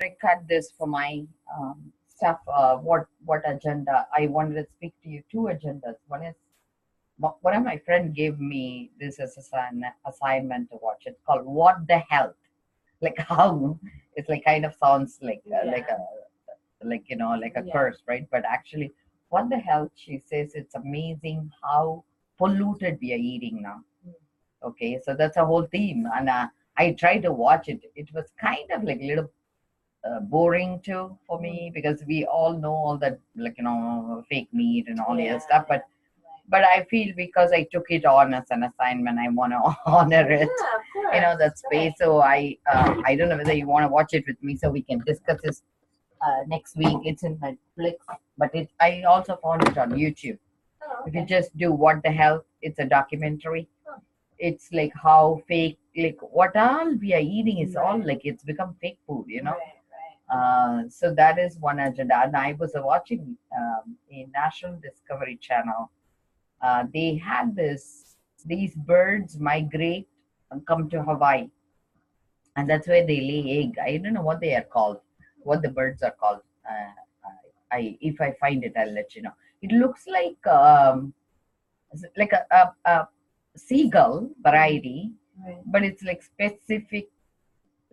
record this for my stuff. What agenda? I wanted to speak to you. Two agendas. One is one of my friend gave me this as an assignment to watch. It's called "What the Health." Like how it's like kind of sounds like like a curse, right? But actually, what the hell? She says it's amazing how polluted we are eating now. Okay, so that's a whole theme, and I tried to watch it. It was kind of like a little boring too for me because we all know all that fake meat and all the stuff, but I feel because I took it on as an assignment, I want to honor it. Yeah, of course. That space. So I don't know whether you want to watch it with me so we can discuss this next week. It's in Netflix, but I also found it on YouTube. Oh, If you okay. just do what the hell, it's a documentary. Oh. It's like how fake, like what all we are eating is all Right. like it's become fake food, Right, right. So that is one agenda. And I was watching a National Discovery Channel. They had these birds migrate and come to Hawaii, and that's where they lay egg. I don't know what they are called, what the birds are called. I if I find it, I'll let you know. It looks like a seagull variety, Right. but it's like specific.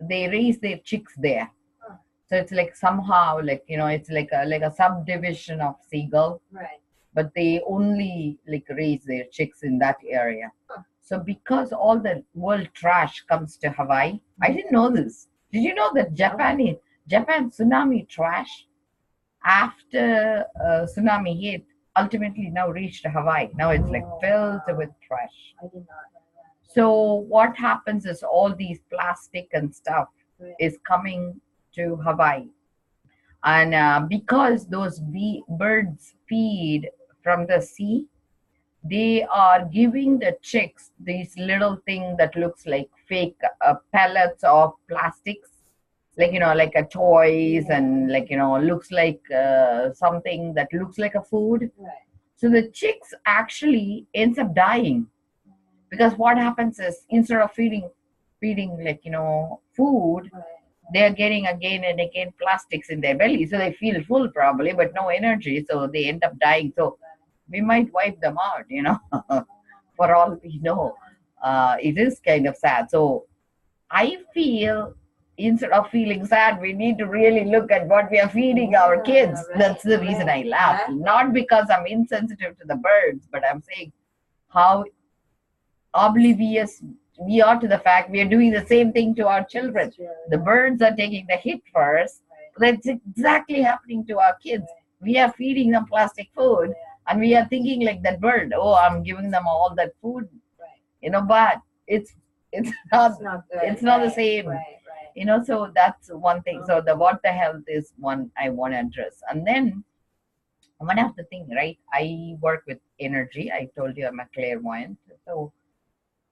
They raise their chicks there, Huh. so it's like somehow it's like a subdivision of seagull, Right. but they only like raise their chicks in that area. Huh. So because all the world trash comes to Hawaii, I didn't know this. Did you know that Japan tsunami trash after tsunami hit ultimately now reached Hawaii? Now it's like Oh, filled wow. with trash. I did not know that. So what happens is all these plastic and stuff Right. is coming to Hawaii, and because those birds feed from the sea, they are giving the chicks these little thing that looks like fake pellets of plastics, like like a toys, and looks like something that looks like a food. Right. So the chicks actually ends up dying because what happens is instead of feeding food, Right. they're getting again and again plastics in their belly, so they feel full probably but no energy, so they end up dying. So we might wipe them out, for all we know. It is kind of sad. So I feel instead of feeling sad, we need to really look at what we are feeding our kids. Right, That's the reason I right, laugh. exactly. Not because I'm insensitive to the birds, but I'm saying how oblivious we are to the fact we are doing the same thing to our children. That's true, The yeah. birds are taking the hit first. Right. That's exactly happening to our kids. Right. We are feeding them plastic food, Yeah. and we are thinking like that bird. Oh, I'm giving them all that food, Right. but it's not It's not good. it's not the Right, same. right. So that's one thing. So the what the health is one I want to address, and then one of the thing, right? I work with energy. I told you I'm a clairvoyant. So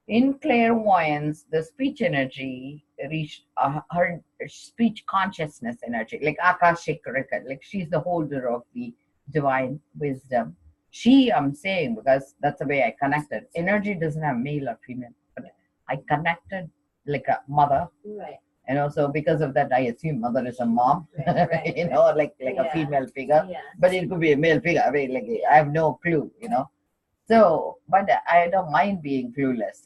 in clairvoyance, the speech energy reached her speech consciousness energy, like Akashic record, like she's the holder of the divine wisdom. I'm saying, because that's the way I connected. Energy doesn't have male or female, but I connected like a mother. Right. So because of that, I assume mother is a mom, Right. like a Yeah. female figure, Yeah. but it could be a male figure. I mean, like I have no clue. So, but I don't mind being clueless,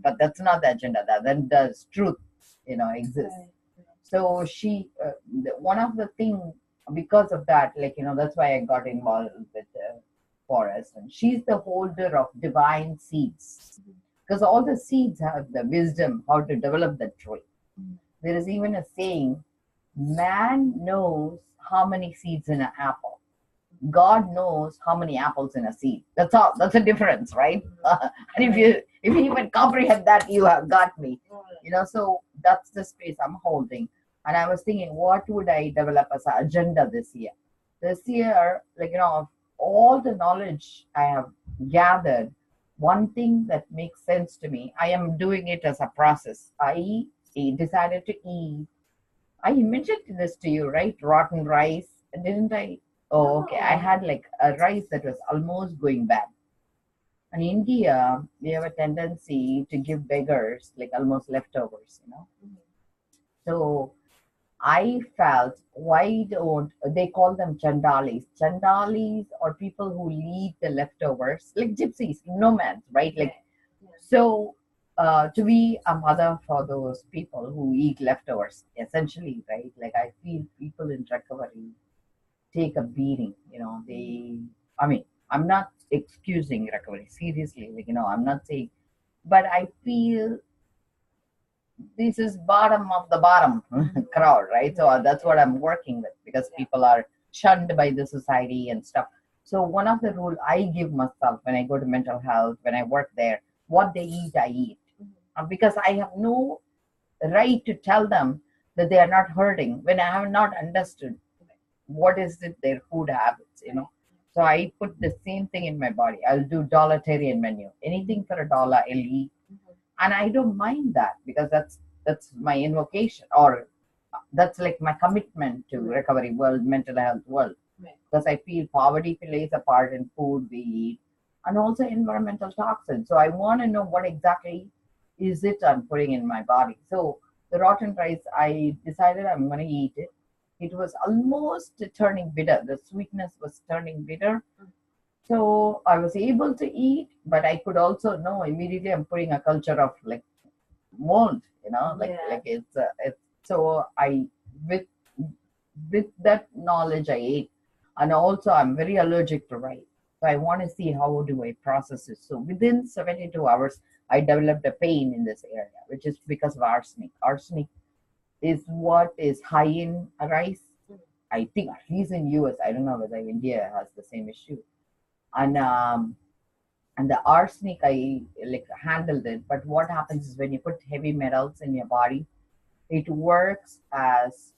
but that's not the agenda. That then does truth, exists. Right. So one of the thing because of that, that's why I got involved with Forest, and she's the holder of divine seeds, because all the seeds have the wisdom how to develop the tree. There is even a saying, man knows how many seeds in an apple. God knows how many apples in a seed. That's all. That's a difference, right? And if you even comprehend that, you have got me. So that's the space I'm holding. And I was thinking, what would I develop as an agenda this year? This year, of all the knowledge I have gathered, one thing that makes sense to me, I am doing it as a process. I decided to eat. I mentioned this to you, right? Rotten rice, didn't I? Oh, okay. I had like a rice that was almost going bad. In India, we have a tendency to give beggars like almost leftovers. So I felt, why don't they call them chandalis? Chandalis are people who leave the leftovers, like gypsies, nomads, right? Like, Right. Yeah. so to be a mother for those people who eat leftovers, essentially, right? Like, I feel people in recovery take a beating, I mean, I'm not excusing recovery, seriously, like, I'm not saying, but I feel this is bottom of the bottom crowd, right? So that's what I'm working with, because Yeah. people are shunned by the society and stuff. So one of the rule I give myself when I go to mental health, when I work there, what they eat, I eat. Because I have no right to tell them that they are not hurting when I have not understood what is it their food habits. So I put the same thing in my body. I'll do dollaritarian menu. Anything for a dollar, I'll eat, and I don't mind that, because that's my invocation, or that's like my commitment to recovery world, mental health world, Right. because I feel poverty plays a part in food we eat, and also environmental toxins. So I want to know what exactly is it I'm putting in my body. So the rotten rice, I decided I'm going to eat it. It was almost turning bitter. The sweetness was turning bitter. So I was able to eat, but I could also know immediately I'm putting a culture of like mold, like Yeah. it's so I with with that knowledge I ate, and also I'm very allergic to rice. So I want to see how do I process it. So within 72 hours, I developed a pain in this area, which is because of arsenic. Arsenic is what is high in rice. I think at least in US, I don't know whether India has the same issue. And the arsenic I like handled it. But what happens is when you put heavy metals in your body, it works as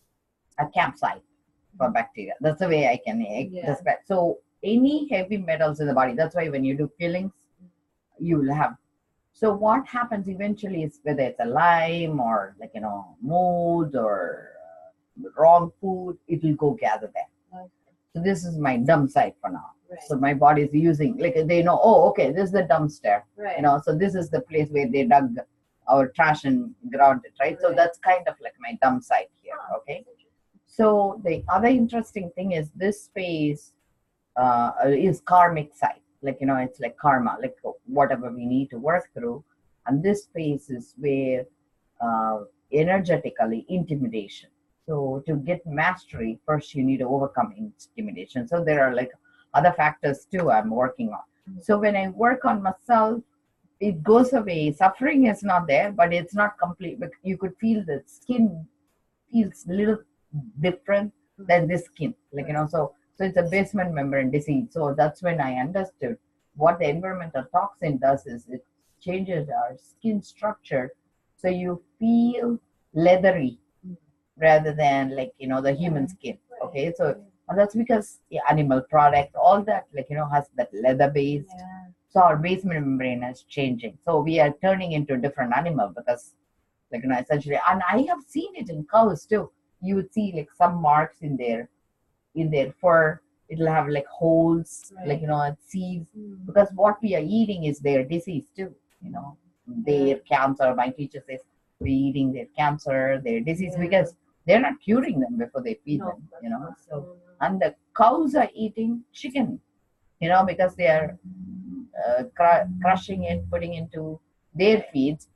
a campsite for bacteria. That's the way I can Yeah. describe. So any heavy metals in the body, that's why when you do killings, you will have. So what happens eventually is whether it's a lime or like mold or wrong food, it will go gather there. Okay. So this is my dump site for now. Right. So my body is using, like, they know, oh, okay, this is the dumpster. Right. So this is the place where they dug our trash and ground it, right? So Right. that's kind of like my dump site here, okay? So the other interesting thing is this space is karmic site. Like, it's like karma, like whatever we need to work through. And this space is where energetically intimidation. So to get mastery, first you need to overcome intimidation. So there are like other factors too I'm working on. So when I work on myself, it goes away. Suffering is not there, but it's not complete. But you could feel the skin feels a little different than this skin. Like, so it's a basement membrane disease. So that's when I understood what the environmental toxin does is it changes our skin structure. So you feel leathery rather than like, the human skin. Okay. So and that's because animal product, all that, like, has that leather based. Yeah. So our basement membrane is changing. So we are turning into a different animal because, like, essentially, and I have seen it in cows too. You would see like some marks in their fur. It'll have like holes, Right. like, it seeds, because what we are eating is their disease too. Their cancer. My teacher says we're eating their cancer, their disease, Yeah. because they're not curing them before they feed No, them. that's not. So, and the cows are eating chicken, because they are crushing it, putting into their feeds.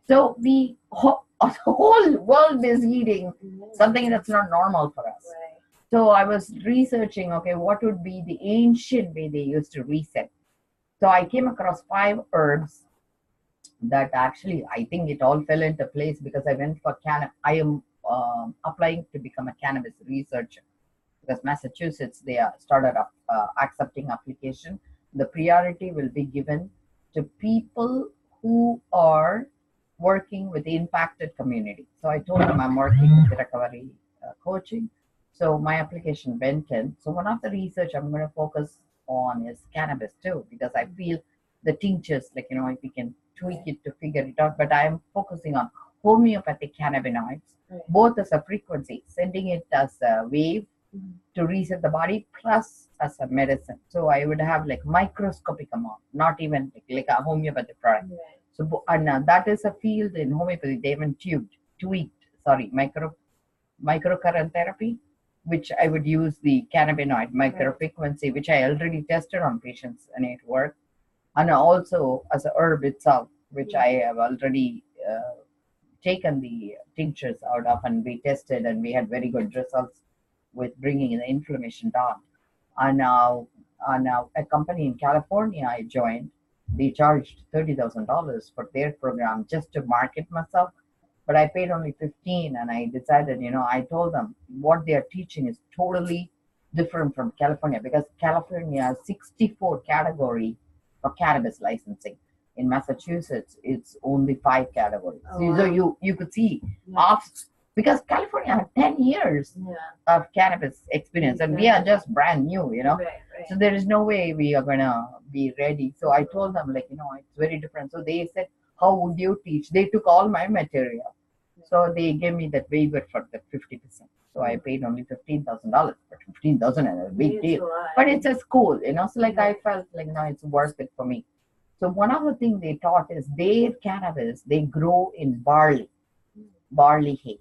So the whole world is eating something that's not normal for us. Right. So I was researching, okay, what would be the ancient way they used to reset. So I came across 5 herbs that actually, I think it all fell into place because I went for I am applying to become a cannabis researcher, because Massachusetts, they are started up accepting application. The priority will be given to people who are working with the impacted community. So I told them I'm working with recovery coaching. So my application went in. So one of the research I'm going to focus on is cannabis too, because I feel the tinctures, like, if we can tweak it to figure it out. But I'm focusing on homeopathic cannabinoids, both as a frequency, sending it as a wave to reset the body, plus as a medicine. So I would have like microscopic amount, not even like a homeopathic product. Right. So and that is a field in homeopathy. They haven't tweaked, sorry, microcurrent therapy, which I would use the cannabinoid microfrequency, which I already tested on patients and it worked. And also as a herb itself, which I have already taken the tinctures out of, and we tested and we had very good results with bringing the inflammation down. And now a company in California I joined, they charged $30,000 for their program just to market myself, but I paid only 15, and I decided, I told them what they are teaching is totally different from California, because California has 64 category for cannabis licensing. In Massachusetts, it's only 5 categories. Oh, So wow. you could see Yeah. off, because California had 10 years Yeah. of cannabis experience, and we are just brand new. Right. Right. So there is no way we are gonna be ready. So I told them, like, it's very different. So they said, how would you teach? They took all my material. So they gave me that waiver for the 50%. So I paid only $15,000, but 15,000 is a big It's deal. a lot. But it's a school. So like I felt like, it's worth it for me. So one of the things they taught is their cannabis, they grow in barley hay.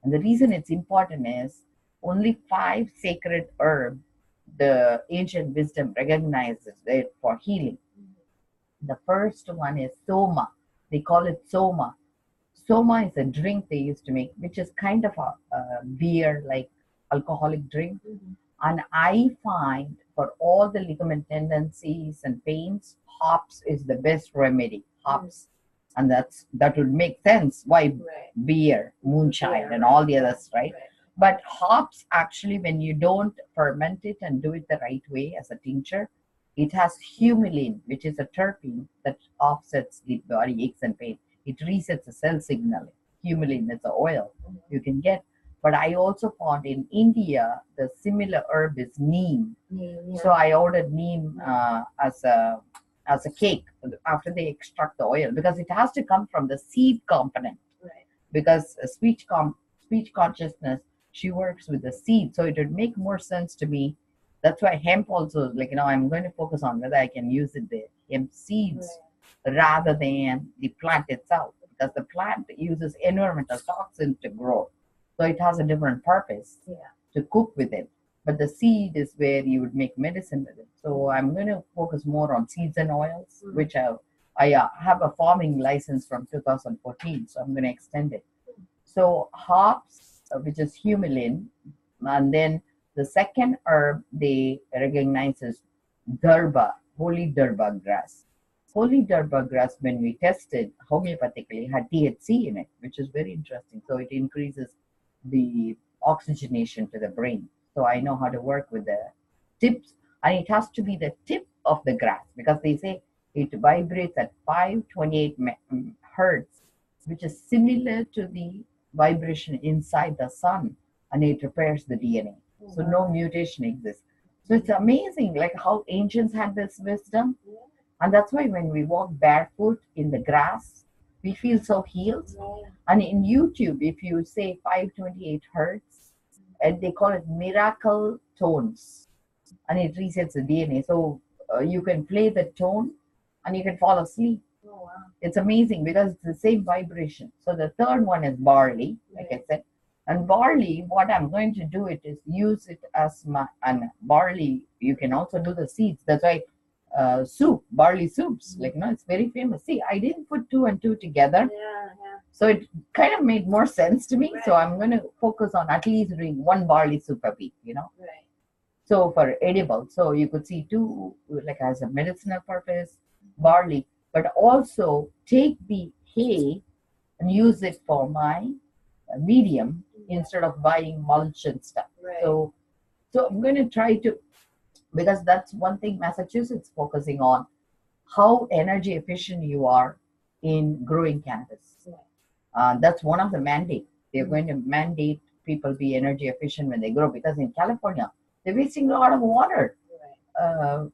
And the reason it's important is only 5 sacred herbs the ancient wisdom recognizes it for healing. The first one is soma. They call it soma. Soma is a drink they used to make, which is kind of a beer, like alcoholic drink. Mhm. And I find for all the ligament tendencies and pains, hops is the best remedy. Hops. And that would make sense why Right. beer, moonshine, Yeah, and right. all the others, right? Right. But hops, actually, when you don't ferment it and do it the right way as a tincture, it has humulin, which is a terpene that offsets the body aches and pain. It resets the cell signaling. Humulin is an oil you can get. But I also found in India, the similar herb is neem. Yeah. So I ordered neem as a cake after they extract the oil, because it has to come from the seed component. Right. Because speech consciousness, she works with the seed, so it would make more sense to me. That's why hemp also, like, I'm going to focus on whether I can use it, the hemp seeds, rather than the plant itself, because the plant uses environmental toxins to grow, so it has a different purpose to cook with it. But the seed is where you would make medicine with it. So I'm going to focus more on seeds and oils, which I have a farming license from 2014, so I'm going to extend it. So hops, which is humulin, and then the second herb they recognize is durba, holy durba grass. Holy durba grass, when we tested homeopathically, had THC in it, which is very interesting. So it increases the oxygenation to the brain. So I know how to work with the tips, and it has to be the tip of the grass, because they say it vibrates at 528 hertz, which is similar to the vibration inside the sun, and it repairs the DNA. So no mutation exists. So it's amazing, like how ancients had this wisdom, and that's why when we walk barefoot in the grass, we feel so healed. And in YouTube, if you say 528 hertz, and they call it miracle tones, and it resets the DNA. So you can play the tone and you can fall asleep. Oh, wow. It's amazing because it's the same vibration. So the third one is barley, like I said. And barley, what I'm going to do it is use it as and barley, you can also do the seeds. That's why barley soups, like, it's very famous. See, I didn't put 2 and 2 together. Yeah. So it kind of made more sense to me. Right. So I'm going to focus on at least doing 1 barley soup a week. Right. So for edible, so you could see 2, like as a medicinal purpose, barley, but also take the hay and use it for my medium instead of buying mulch and stuff. Right. So I'm going to try to, because that's one thing Massachusetts focusing on, how energy efficient you are in growing cannabis. That's one of the mandates. They're going to mandate people be energy efficient when they grow, because in California, they're wasting a lot of water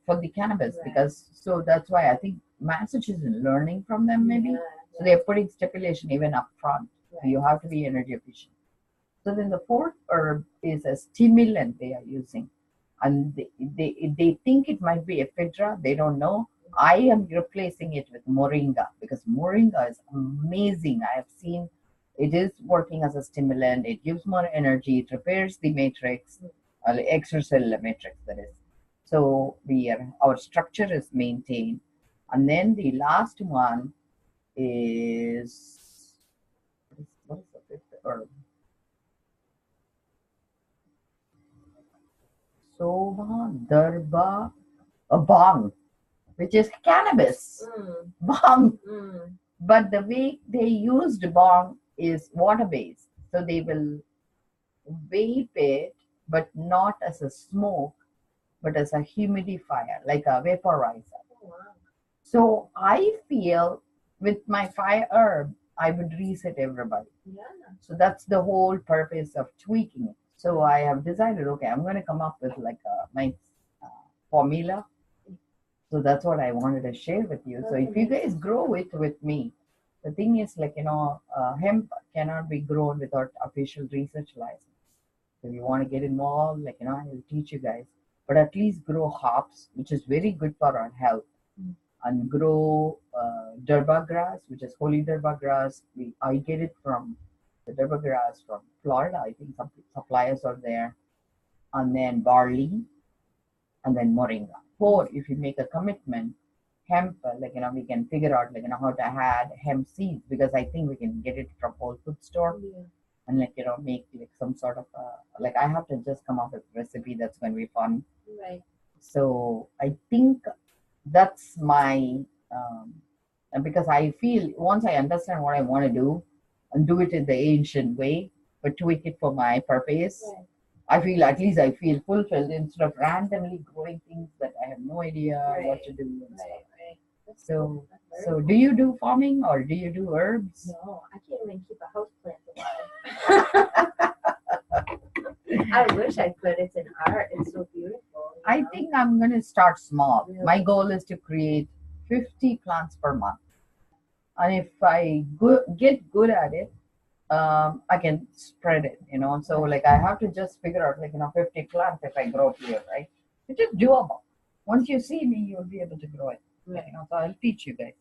for the cannabis. Because so that's why I think Massachusetts is learning from them, maybe. So they're putting stipulation even up front. So you have to be energy efficient. So then the fourth herb is a stimulant they are using. And they think it might be ephedra. They don't know. I am replacing it with moringa, because moringa is amazing. I have seen it is working as a stimulant. It gives more energy. It repairs the matrix, extracellular matrix, that is. So our structure is maintained. And then the last one is what is the fifth herb? Soba, Darba, a bong, which is cannabis. Mm. Bong. Mm. But the way they used bong is water based. So they will vape it, but not as a smoke, but as a humidifier, like a vaporizer. Oh, wow. So I feel with my fire herb, I would reset everybody. Yeah. So that's the whole purpose of tweaking it. So I have decided, okay, I'm going to come up with like my formula. So that's what I wanted to share with you. So if you guys grow it with me, the thing is like, hemp cannot be grown without official research license. So if you want to get involved, like, I will teach you guys. But at least grow hops, which is very good for our health. And grow durba grass, which is holy durba grass. I get it from the durba grass from Florida. I think some suppliers are there. And then barley, and then moringa. Or if you make a commitment, hemp, we can figure out, how to add hemp seeds, because I think we can get it from Whole Food store. Yeah. And make like some sort of I have to just come up with a recipe that's going to be fun. Right. So I think that's my because I feel once I understand what I want to do and do it in the ancient way, but tweak it for my purpose, Right. I feel at least I feel fulfilled instead of randomly growing things that I have no idea what to do and stuff. Right. That's So cool. That's very so cool. do you do farming or do you do herbs? No, I can't even keep a house plant alive. I wish I could. It's an art. It's so beautiful. you I know? think I'm going to start small. Really? My goal is to create 50 plants per month. And if I get good at it, I can spread it, So I have to just figure out 50 plants if I grow here, right? Which is doable. Once you see me, you'll be able to grow it. Right. So I'll teach you guys.